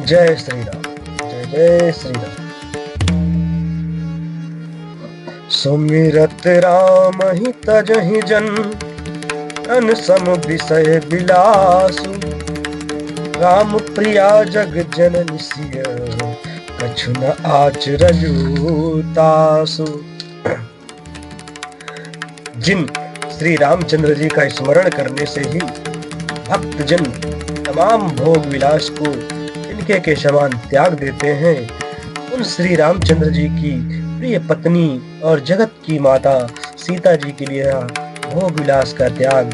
जय श्री राम। जय जय श्री राम। सुमिरत राम ही तजहि जन तन सम विषय बिलासु। राम प्रिया जग जननि सिय कछु न आचरजु तासु। जिन श्री रामचंद्र जी का स्मरण करने से ही भक्त जन तमाम भोग विलास को इनके के समान त्याग देते हैं, उन श्री रामचंद्र जी की प्रिय पत्नी और जगत की माता सीता जी के लिए भोग विलास का त्याग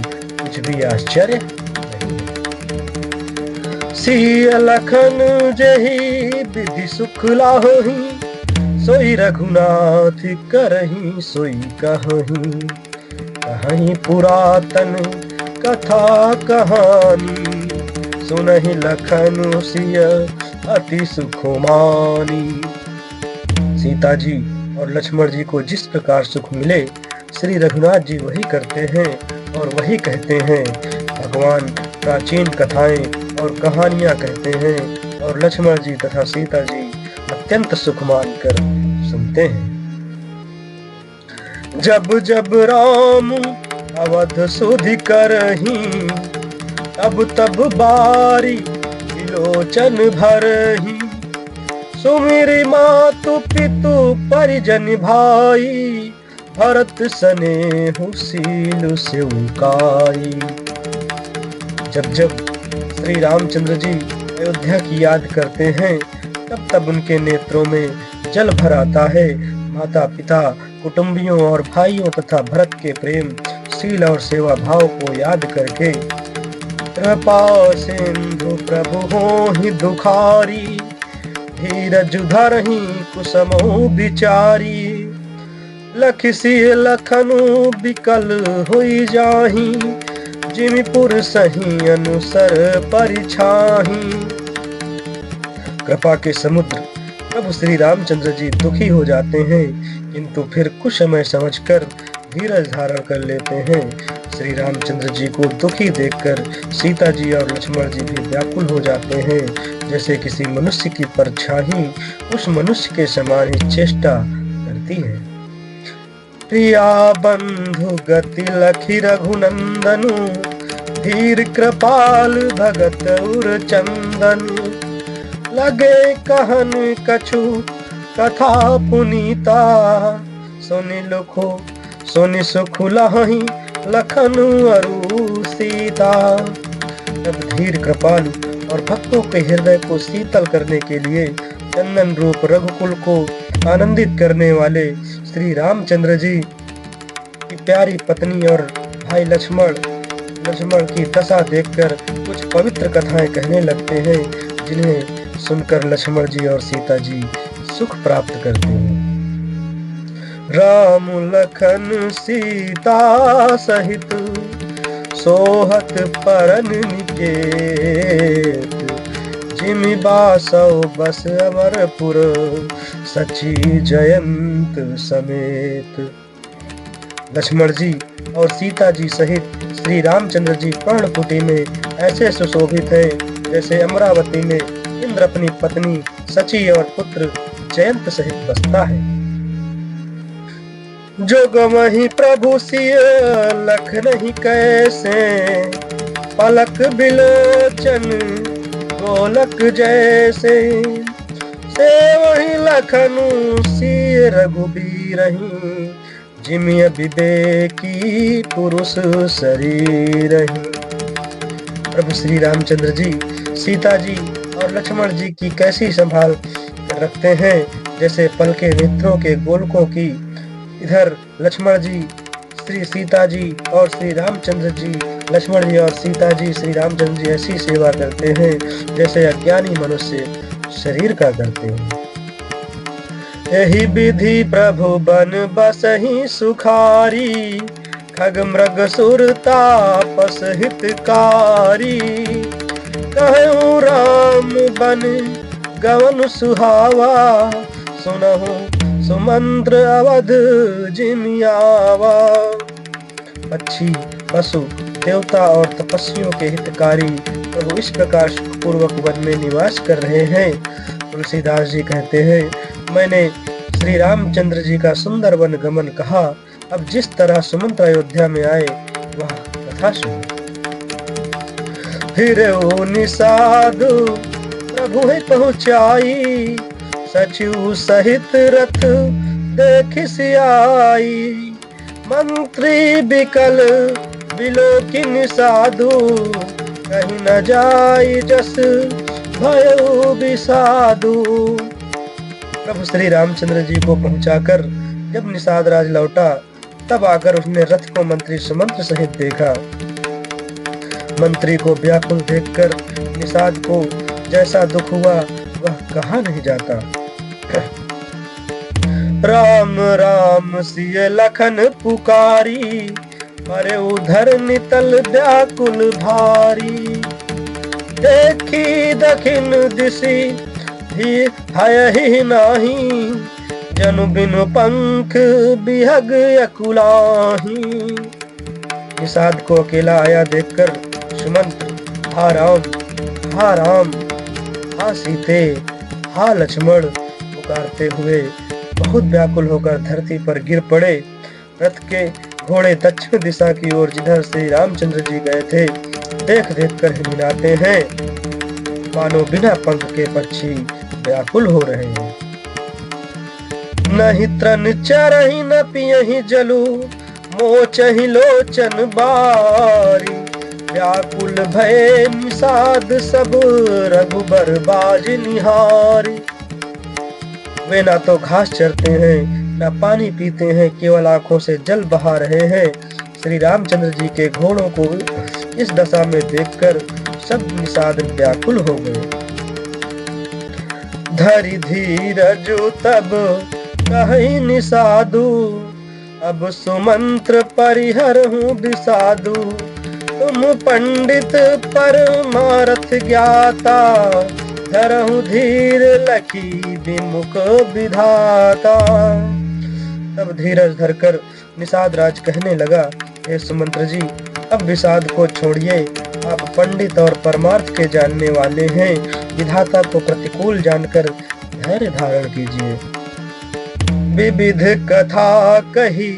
कुछ भी आश्चर्य नहीं है। सिय लखन जहि विधि सुख लाहि, सोई रघुनाथ करहि सोई कहहि। कहीं पुरातन कथा कहानी, सुनहि लखन सिय अति सुख मानी। सीता जी और लक्ष्मण जी को जिस प्रकार सुख मिले, श्री रघुनाथ जी वही करते हैं और वही कहते हैं। भगवान प्राचीन कथाएं और कहानियां कहते हैं और लक्ष्मण जी तथा सीता जी अत्यंत सुख मानकर सुनते हैं। जब जब राम अवध सुधि करहीं, तब तब बारी विलोचन भरहीं। सुमिरि मातु पितु परिजन भाई, भरत सनेहु सीलु सेवकाई। जब जब श्री रामचंद्र जी अयोध्या की याद करते हैं, तब तब उनके नेत्रों में जल भर आता है। माता पिता कुटुंबियों और भाइयों तथा भरत के प्रेम शील और सेवा भाव को याद करके, कृपा सिंधु प्रभु होहि दुखारी, धीरज धरहि कुसमो बिचारी। लखि सिय लखनु बिकल होई जाहि, जिमि पुर सही अनुसर परिछाहि। कृपा के समुद्र प्रभु श्री रामचंद्र जी दुखी हो जाते हैं, किंतु फिर कुछ समय समझकर धीरज धारण कर लेते हैं। श्री रामचंद्र जी को दुखी देखकर सीता जी और लक्ष्मण जी भी व्याकुल हो जाते हैं, जैसे किसी मनुष्य की परछाई उस मनुष्य के समान ही चेष्टा करती है। प्रिया बंधु गति लखि रघुनंदनु, धीर कृपाल भगत उर चंदन। लगे कहन कछु कथा पुनीता, सुनि लुखो सुनि सुख लहि लखनु अरु सीता। तब धीर कृपालु और भक्तों के हृदय को शीतल करने के लिए चंदन रूप रघुकुल को आनंदित करने वाले श्री रामचंद्र जी की प्यारी पत्नी और भाई लक्ष्मण की दशा देखकर कुछ पवित्र कथाएं कहने लगते हैं, जिन्हें सुनकर लक्ष्मण जी और सीता जी सुख प्राप्त करते हैं। राम लखन सीता सहित सोहत परन निकेत, जिमि बासौ बस अमरपुर सची जयंत समेत। लक्ष्मण जी और सीता जी सहित श्री रामचंद्र जी पर्णकुटी में ऐसे सुशोभित हैं, जैसे अमरावती में इंद्र अपनी पत्नी सची और पुत्र जयंत सहित बसता है। जोगमहि प्रभु सिय लख नहीं कैसे, पलक बिलोचन गोलक जैसे। से वही लखनु सिय रघुबीरहि, जिमि विवेकी पुरुष शरीरहि। प्रभु श्री रामचंद्र जी सीता जी और लक्ष्मण जी की कैसी संभाल रखते हैं, जैसे पल के नेत्रों के गोलकों की। इधर लक्ष्मण जी श्री सीता जी और श्री रामचंद्र जी, लक्ष्मण जी और सीता जी श्री रामचंद्र जी ऐसी सेवा करते हैं, जैसे अज्ञानी मनुष्य शरीर का करते हैं। यही विधि प्रभु बन बसहि सुखारी, खग मृग सुर तापस हितकारी। कहूँ राम बन गवन सुहावा, सुनहु सुमंत्र अवध जिमियावा। पक्षी पशु देवता और तपस्वियों के हितकारी प्रभु इस प्रकार सुखपूर्वक वन में निवास कर रहे हैं। तुलसीदास जी कहते हैं, मैंने श्री रामचंद्र जी का सुंदर वन गमन कहा। अब जिस तरह सुमंत्र अयोध्या में आए वह कथा सुनो। फिर निषाद प्रभु है पहुँचाई, सचिव सहित रथ देख सियाई। मंत्री बिकल बिलोकिन साधु, कहीं न जाई जस भयो बिसाधु। प्रभु श्री रामचंद्र जी को पहुंचाकर जब निषाद राज लौटा, तब आकर उसने रथ को मंत्री सुमंत्र सहित देखा। मंत्री को व्याकुल देखकर निषाद को जैसा दुख हुआ वह कहा नहीं जाता। राम राम सिय लखन पुकारी, पर उधर नितल व्याकुल भारी। देखी दखिन दिसी है ही नाही, जनु बिनु पंख बिहग अकुलाही। निषाद को अकेला आया देखकर सुमंत्र हा राम हा सीते हा लक्ष्मण पुकारते हुए बहुत व्याकुल होकर धरती पर गिर पड़े। रथ के घोड़े दक्षिण दिशा की ओर जिधर श्री रामचंद्र जी गए थे देख देख कर हिमहिमाते हैं, मानो बिना पंख के पक्षी व्याकुल हो रहे हैं। नहीं त्रन चरहि न पियहि जलु, मोचहि लोचन बारी। व्याकुल भय निषाद सब रघुबर बाज निहारी। वे ना तो घास चरते हैं ना पानी पीते हैं, केवल आंखों से जल बहा रहे हैं। श्री रामचंद्र जी के घोड़ों को इस दशा में देखकर सब निषाद व्याकुल हो गए। धरि धीरज तब कहि निषादु, अब सुमंत्र परिहर हूँ बिसाधु। तुम पंडित परमार्थ ज्ञाता, धरहु धीर लखी विमुख विधाता। तब धीरज धरकर निषाद राज कहने लगा, हे सुमंत्र जी, अब विषाद को छोड़िए। आप पंडित और परमार्थ के जानने वाले हैं, विधाता को प्रतिकूल जानकर धैर्य धारण कीजिए। विविध कथा कही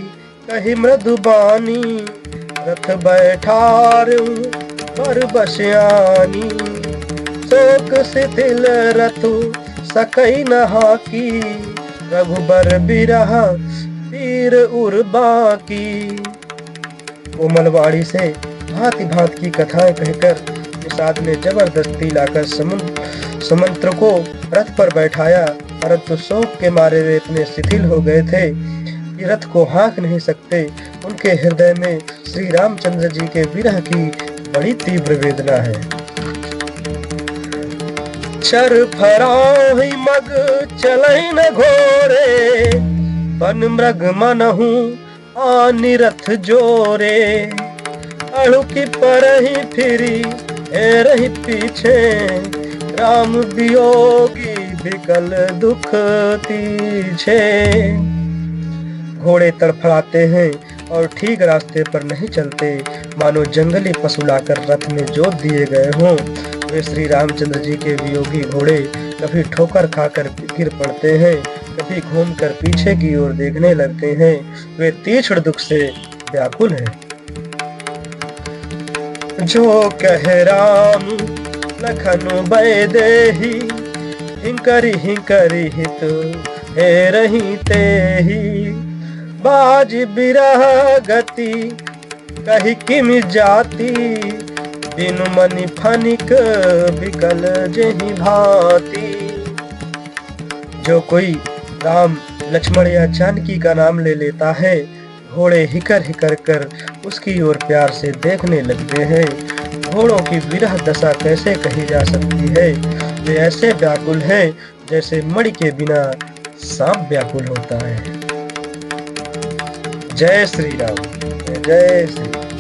कही मृदुबानी, रथ बैठार पर बसयानी। शोक शिथिल रथु सकई नहा की, रघुबर बिरह पीर उर्बा की। कोमलवाड़ी से भांति भांति की कथाएं कहकर निषाद ने जबरदस्ती लाकर सुमंत्र को रथ पर बैठाया, परंतु शोक के मारे वे इतने शिथिल हो गए थे कि रथ को हाँक नहीं सकते। उनके हृदय में श्री रामचंद्र जी के विरह की बड़ी तीव्र वेदना है। चर फराहि मग चलई न घोरे, बन मृग मनहु आनि रथ जोरे। अड़ु की परहि फिरी हे रही पीछे, राम वियोगी बिकल दुख तीछे। घोड़े तड़फड़ाते हैं और ठीक रास्ते पर नहीं चलते, मानो जंगली पशु लाकर रथ में जोत दिए गए हों। वे श्री रामचंद्र जी के वियोगी घोड़े कभी ठोकर खाकर गिर पड़ते हैं, कभी घूमकर पीछे की ओर देखने लगते हैं। वे तीक्ष्ण दुख से व्याकुल हैं। जो कह राम लखनु भय देहि, हिंकरी हित हे रही तेहि। बाज बिरह गति कही किम जाति, बिनु मनि फनिक बिकल जेहि भांति। जो कोई राम लक्ष्मण या जानकी का नाम ले लेता है, घोड़े हिकर हिकर कर उसकी ओर प्यार से देखने लगते हैं। घोड़ों की विरह दशा कैसे कही जा सकती है? वे ऐसे व्याकुल हैं जैसे मणि के बिना सांप व्याकुल होता है। जय श्री राम, जय श्री राम।